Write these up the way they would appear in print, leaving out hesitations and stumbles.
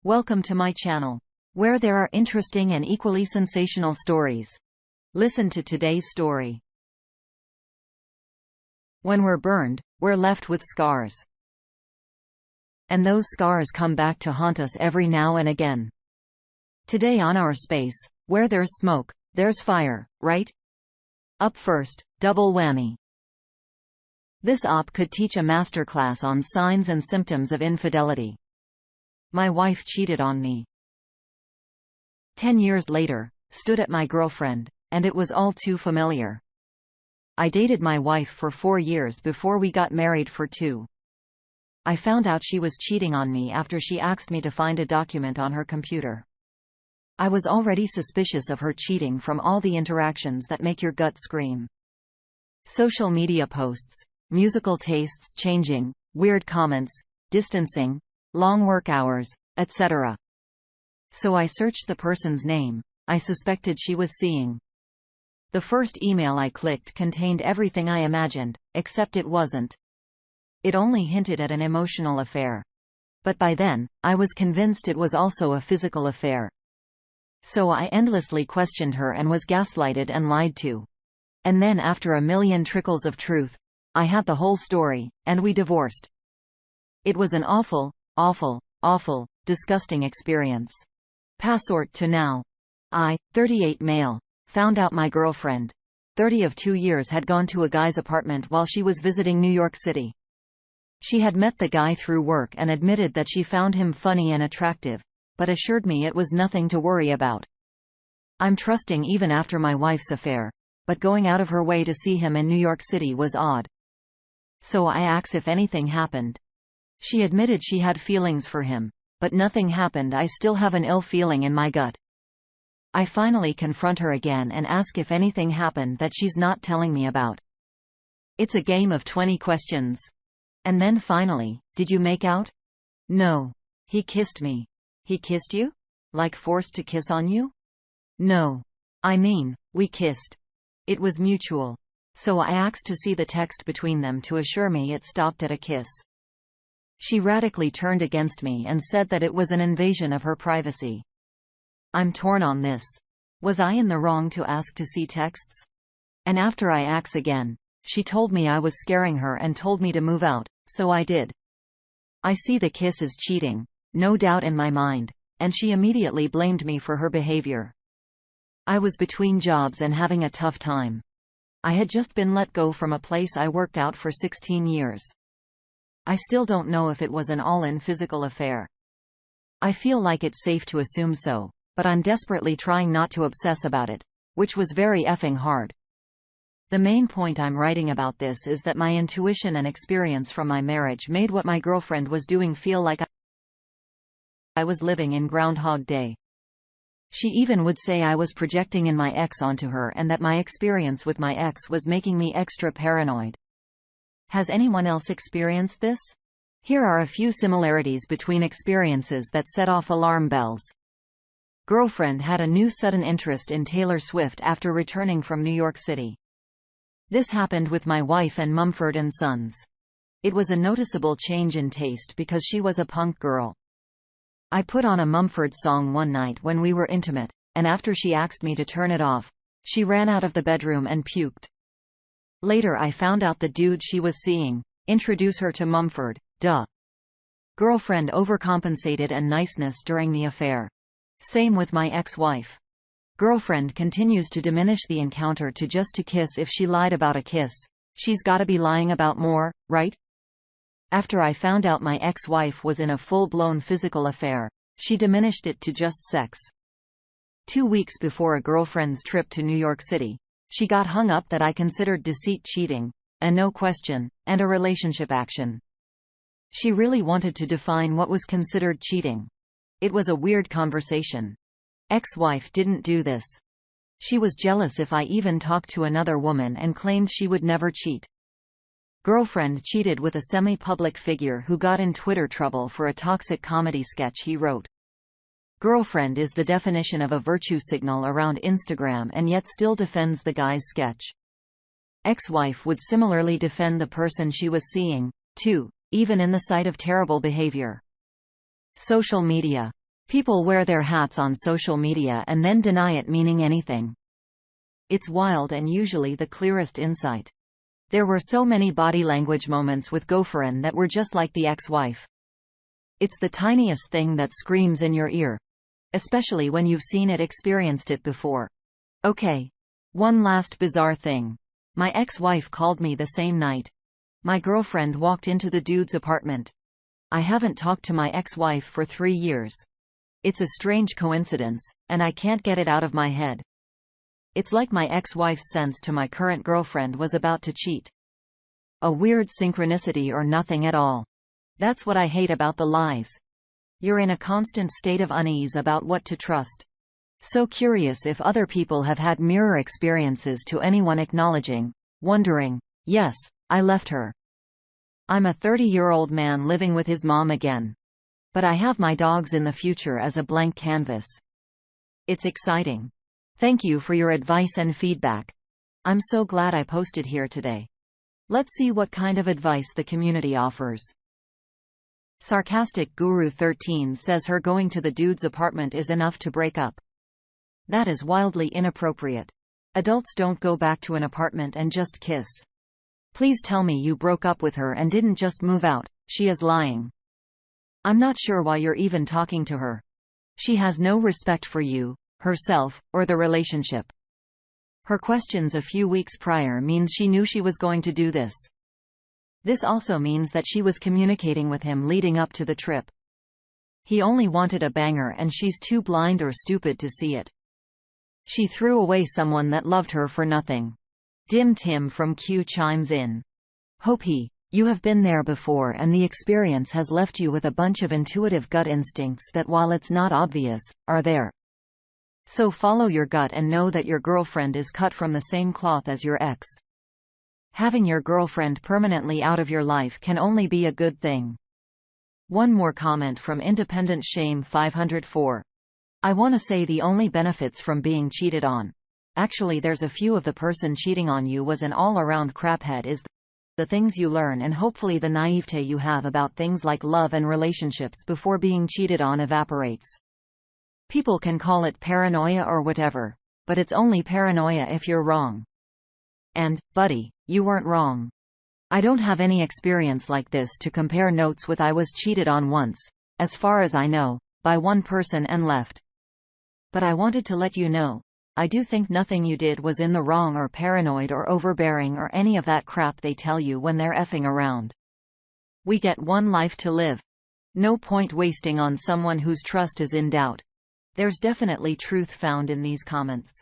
Welcome to my channel, where there are interesting and equally sensational stories. Listen to today's story. When we're burned, we're left with scars. And those scars come back to haunt us every now and again. Today on our space, where there's smoke, there's fire, right? Up first, double whammy. This op could teach a masterclass on signs and symptoms of infidelity. My wife cheated on me. 10 years later, stood at my girlfriend, and it was all too familiar. I dated my wife for 4 years before we got married for 2. I found out she was cheating on me after she asked me to find a document on her computer. I was already suspicious of her cheating from all the interactions that make your gut scream. Social media posts, musical tastes changing, weird comments, distancing, long work hours, etc. So I searched the person's name I suspected she was seeing. The first email I clicked contained everything I imagined, except it wasn't. It only hinted at an emotional affair. But by then, I was convinced it was also a physical affair. So I endlessly questioned her and was gaslighted and lied to. And then after a million trickles of truth, I had the whole story, and we divorced. It was an awful, disgusting experience. Passort to now. I, 38 male, found out my girlfriend, 30 of 2 years, had gone to a guy's apartment while she was visiting New York City. She had met the guy through work and admitted that she found him funny and attractive, but assured me it was nothing to worry about. I'm trusting even after my wife's affair, but going out of her way to see him in New York City was odd. So I asked if anything happened. She admitted she had feelings for him, but nothing happened. I still have an ill feeling in my gut. I finally confront her again and ask if anything happened that she's not telling me about. It's a game of 20 questions. And then finally, did you make out? No. He kissed me. He kissed you? Like forced to kiss on you? No. I mean, we kissed. It was mutual. So I asked to see the text between them to assure me it stopped at a kiss. She radically turned against me and said that it was an invasion of her privacy. I'm torn on this. Was I in the wrong to ask to see texts? And after I asked again, she told me I was scaring her and told me to move out, so I did. I see the kiss as cheating, no doubt in my mind, and she immediately blamed me for her behavior. I was between jobs and having a tough time. I had just been let go from a place I worked out for 16 years. I still don't know if it was an all-in physical affair. I feel like it's safe to assume so, but I'm desperately trying not to obsess about it, which was very effing hard. The main point I'm writing about this is that my intuition and experience from my marriage made what my girlfriend was doing feel like I was living in Groundhog Day. She even would say I was projecting in my ex onto her and that my experience with my ex was making me extra paranoid. Has anyone else experienced this? Here are a few similarities between experiences that set off alarm bells. Girlfriend had a new sudden interest in Taylor Swift after returning from New York City. This happened with my wife and Mumford & Sons. It was a noticeable change in taste because she was a punk girl. I put on a Mumford song one night when we were intimate, and after she asked me to turn it off, she ran out of the bedroom and puked. Later I found out the dude she was seeing, introduce her to Mumford, duh. Girlfriend overcompensated and niceness during the affair. Same with my ex-wife. Girlfriend continues to diminish the encounter to just to kiss if she lied about a kiss. She's gotta be lying about more, right? After I found out my ex-wife was in a full-blown physical affair, she diminished it to just sex. 2 weeks before a girlfriend's trip to New York City, she got hung up that I considered deceit cheating, a no question, and a relationship action. She really wanted to define what was considered cheating. It was a weird conversation. Ex-wife didn't do this. She was jealous if I even talked to another woman and claimed she would never cheat. Girlfriend cheated with a semi-public figure who got in Twitter trouble for a toxic comedy sketch he wrote. Girlfriend is the definition of a virtue signal around Instagram and yet still defends the guy's sketch. Ex-wife would similarly defend the person she was seeing, too, even in the sight of terrible behavior. Social media. People wear their hats on social media and then deny it meaning anything. It's wild and usually the clearest insight. There were so many body language moments with Goferen that were just like the ex-wife. It's the tiniest thing that screams in your ear. Especially when you've seen it, experienced it before. Okay. One last bizarre thing. My ex-wife called me the same night. My girlfriend walked into the dude's apartment. I haven't talked to my ex-wife for 3 years. It's a strange coincidence, and I can't get it out of my head. It's like my ex-wife's sense to my current girlfriend was about to cheat. A weird synchronicity or nothing at all. That's what I hate about the lies. You're in a constant state of unease about what to trust. So curious if other people have had mirror experiences to anyone acknowledging, wondering, yes, I left her. I'm a 30-year-old man living with his mom again. But I have my dogs in the future as a blank canvas. It's exciting. Thank you for your advice and feedback. I'm so glad I posted here today. Let's see what kind of advice the community offers. Sarcastic Guru 13 says her going to the dude's apartment is enough to break up. That is wildly inappropriate. Adults don't go back to an apartment and just kiss. Please tell me you broke up with her and didn't just move out. She is lying. I'm not sure why you're even talking to her. She has no respect for you, herself, or the relationship. Her questions a few weeks prior means she knew she was going to do this. This also means that she was communicating with him leading up to the trip. He only wanted a banger and she's too blind or stupid to see it. She threw away someone that loved her for nothing. Dim Tim from Q chimes in. Hope you have been there before and the experience has left you with a bunch of intuitive gut instincts that, while it's not obvious, are there. So follow your gut and know that your girlfriend is cut from the same cloth as your ex. Having your girlfriend permanently out of your life can only be a good thing. One more comment from Independent Shame 504. I wanna say the only benefits from being cheated on. Actually there's a few of the person cheating on you was an all-around craphead is the things you learn and hopefully the naivete you have about things like love and relationships before being cheated on evaporates. People can call it paranoia or whatever, but it's only paranoia if you're wrong. And, buddy, you weren't wrong. I don't have any experience like this to compare notes with. I was cheated on once, as far as I know, by one person and left. But I wanted to let you know, I do think nothing you did was in the wrong or paranoid or overbearing or any of that crap they tell you when they're effing around. We get one life to live. No point wasting on someone whose trust is in doubt. There's definitely truth found in these comments.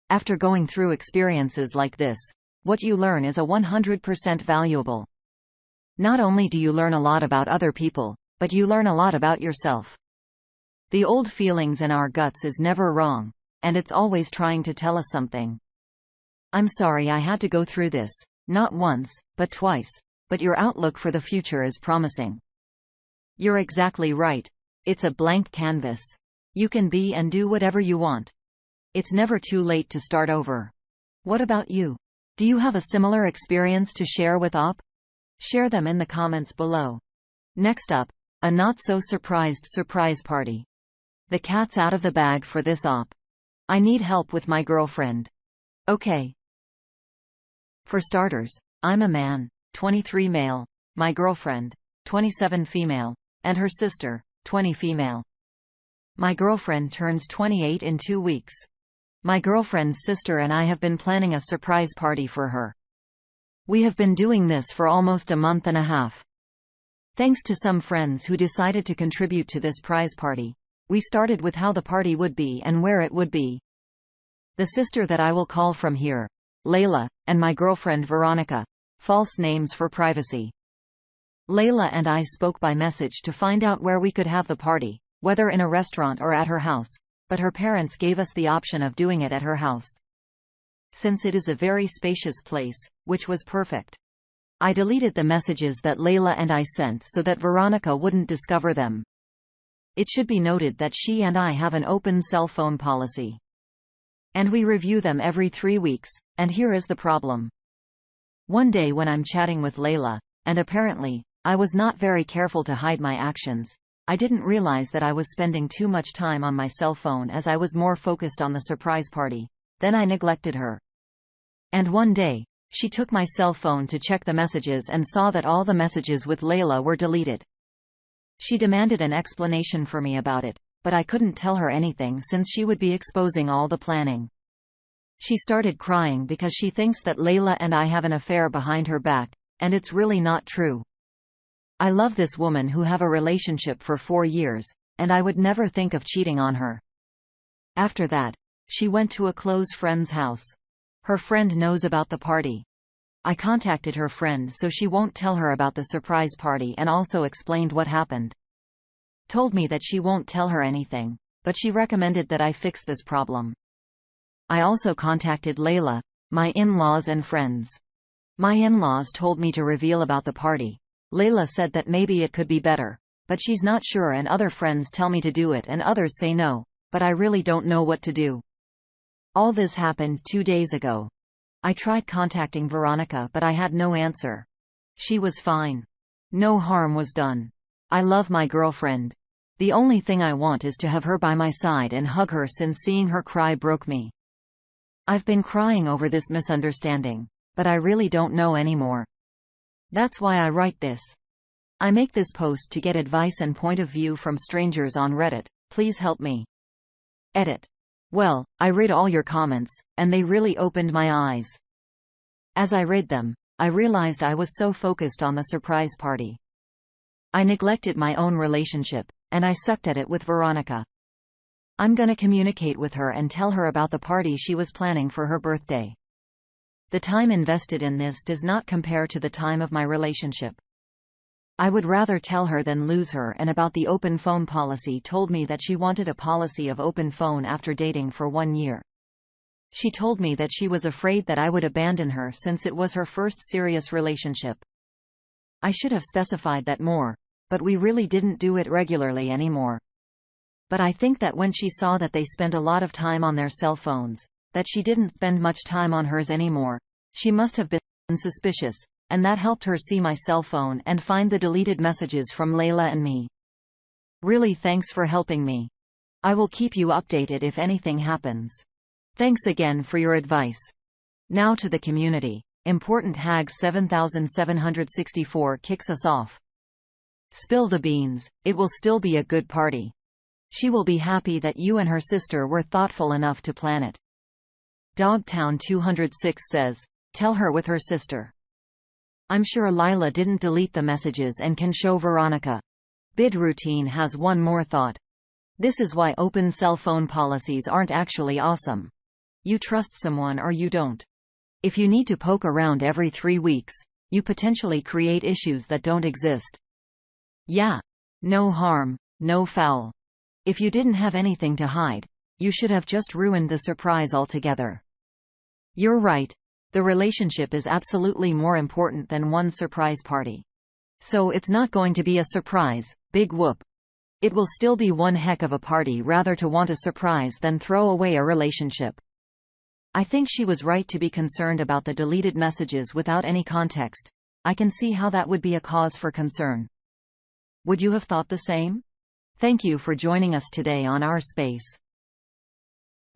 After going through experiences like this, what you learn is 100% valuable. Not only do you learn a lot about other people, but you learn a lot about yourself. The old feelings in our guts is never wrong, and it's always trying to tell us something. I'm sorry I had to go through this, not once, but twice, but your outlook for the future is promising. You're exactly right. It's a blank canvas. You can be and do whatever you want. It's never too late to start over. What about you? Do you have a similar experience to share with OP? Share them in the comments below. Next up, a not-so-surprised surprise party. The cat's out of the bag for this OP. I need help with my girlfriend. Okay. For starters, I'm a man, 23 male, my girlfriend, 27 female, and her sister, 20 female. My girlfriend turns 28 in 2 weeks. My girlfriend's sister and I have been planning a surprise party for her. We have been doing this for almost a month and a half. Thanks to some friends who decided to contribute to this prize party, we started with how the party would be and where it would be. The sister that I will call from here, Layla, and my girlfriend Veronica, false names for privacy. Layla and I spoke by message to find out where we could have the party, whether in a restaurant or at her house, but her parents gave us the option of doing it at her house. Since it is a very spacious place, which was perfect. I deleted the messages that Layla and I sent so that Veronica wouldn't discover them. It should be noted that she and I have an open cell phone policy. And we review them every 3 weeks, and here is the problem. One day when I'm chatting with Layla, and apparently, I was not very careful to hide my actions, I didn't realize that I was spending too much time on my cell phone as I was more focused on the surprise party. Then I neglected her. And one day, she took my cell phone to check the messages and saw that all the messages with Layla were deleted. She demanded an explanation for me about it, but I couldn't tell her anything since she would be exposing all the planning. She started crying because she thinks that Layla and I have an affair behind her back, and it's really not true. I love this woman who have a relationship for 4 years, and I would never think of cheating on her. After that, she went to a close friend's house. Her friend knows about the party. I contacted her friend so she won't tell her about the surprise party and also explained what happened. Told me that she won't tell her anything, but she recommended that I fix this problem. I also contacted Layla, my in-laws and friends. My in-laws told me to reveal about the party. Layla said that maybe it could be better, but she's not sure, and other friends tell me to do it and others say no, but I really don't know what to do. All this happened 2 days ago. I tried contacting Veronica but I had no answer. She was fine. No harm was done. I love my girlfriend. The only thing I want is to have her by my side and hug her, since seeing her cry broke me. I've been crying over this misunderstanding, but I really don't know anymore. That's why I write this. I make this post to get advice and point of view from strangers on Reddit. Please help me. Edit. Well, I read all your comments, and they really opened my eyes. As I read them, I realized I was so focused on the surprise party. I neglected my own relationship, and I sucked at it with Veronica. I'm gonna communicate with her and tell her about the party she was planning for her birthday. The time invested in this does not compare to the time of my relationship. I would rather tell her than lose her. And about the open phone policy, told me that she wanted a policy of open phone after dating for 1 year. She told me that she was afraid that I would abandon her since it was her first serious relationship. I should have specified that more, but we really didn't do it regularly anymore. But I think that when she saw that they spent a lot of time on their cell phones, that she didn't spend much time on hers anymore, she must have been suspicious. And that helped her see my cell phone and find the deleted messages from Layla and me. Really, thanks for helping me. I will keep you updated if anything happens. Thanks again for your advice. Now to the community. Important # 7764 kicks us off. Spill the beans, it will still be a good party. She will be happy that you and her sister were thoughtful enough to plan it. Dogtown 206 says, tell her with her sister. I'm sure Lila didn't delete the messages and can show Veronica. Bid Routine has one more thought. This is why open cell phone policies aren't actually awesome. You trust someone or you don't. If you need to poke around every 3 weeks, you potentially create issues that don't exist. Yeah. No harm, no foul. If you didn't have anything to hide, you should have just ruined the surprise altogether. You're right. The relationship is absolutely more important than one surprise party. So it's not going to be a surprise, big whoop. It will still be one heck of a party. Rather to want a surprise than throw away a relationship. I think she was right to be concerned about the deleted messages without any context. I can see how that would be a cause for concern. Would you have thought the same? Thank you for joining us today on our space.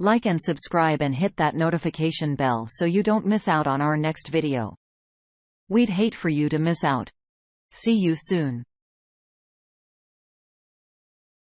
Like and subscribe and hit that notification bell so you don't miss out on our next video. We'd hate for you to miss out. See you soon.